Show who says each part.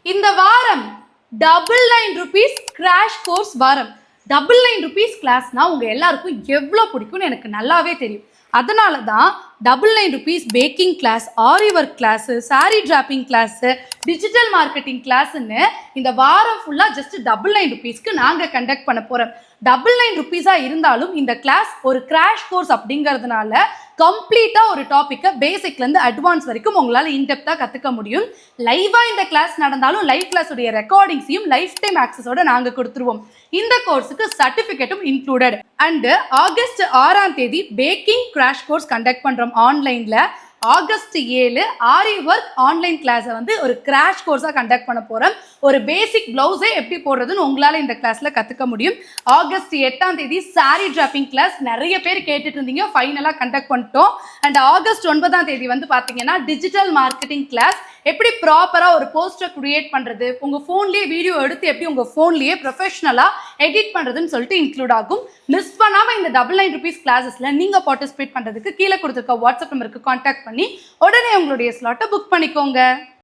Speaker 1: இந்த வாரம் ₹999 crash course வாரம். ₹999 கிளாஸ்னா உங்க எல்லாருக்கும் எவ்வளோ பிடிக்கும்னு எனக்கு நல்லாவே தெரியும். அதனால தான் ₹999 baking class, aari work class, sari draping class, digital marketing கிளாஸ்ன்னு இந்த வாரம் ஃபுல்லாக ஜஸ்ட் ₹999க்கு நாங்கள் கண்டக்ட் பண்ண போகிறோம். ₹999 இருந்தாலும் இந்த கிளாஸ் ஒரு கிராஷ் கோர்ஸ் அப்படிங்கிறதுனால கம்ப்ளீட்டாக ஒரு டாப்பிக்கை பேசிக்லேருந்து அட்வான்ஸ் வரைக்கும் உங்களால் இன்டெப்த்தாக கற்றுக்க முடியும். லைவாக இந்த கிளாஸ் நடந்தாலும் லைவ் கிளாஸுடைய ரெக்கார்டிங்ஸையும் லைஃப் டைம் ஆக்சஸோட நாங்கள் கொடுத்துருவோம். இந்த கோர்ஸுக்கு சர்டிஃபிகேட்டும் இன்க்ளூடட். அண்டு ஆகஸ்ட் 6ஆம் தேதி பேக்கிங் கிராஷ் கோர்ஸ் கண்டக்ட் பண்ணுறோம் ஆன்லைனில். ஆகஸ்ட் 7 ஆரி ஒர்க் ஆன்லைன் கிளாஸை ஒரு கிராஷ் கோர்ஸாக கண்டக்ட் பண்ண போகிறோம். ஒரு பேசிக் ப்ளவுஸே எப்படி போடுறதுன்னு உங்களால் இந்த கிளாஸில் கற்றுக்க முடியும். ஆகஸ்ட் 8ஆம் தேதி சாரி டிராப்பிங் கிளாஸ் நிறைய பேர் கேட்டுட்டு இருந்தீங்க, ஃபைனலாக கண்டக்ட் பண்ணிட்டோம். அண்ட் ஆகஸ்ட் 9ஆம் தேதி பார்த்தீங்கன்னா டிஜிட்டல் மார்க்கெட்டிங் கிளாஸ், எப்படி ப்ராப்பராக ஒரு போஸ்டர் கிரியேட் பண்ணுறது, உங்கள் ஃபோன்லேயே வீடியோ எடுத்து எப்படி உங்கள் ஃபோன்லேயே ப்ரொஃபஷனலாக எடிட் பண்ணுறதுன்னு சொல்லிட்டு இன்க்ளூட் ஆகும். மிஸ் பண்ணாமல் இந்த ₹999 கிளாஸஸில் நீங்கள் பார்ட்டிசிபேட் பண்ணுறதுக்கு கீழே கொடுத்துருக்க வாட்ஸ்அப் நம்பருக்கு கான்டாக்ட் பண்ணி உடனே உங்களுடைய ஸ்லாட்டை புக் பண்ணிக்கோங்க.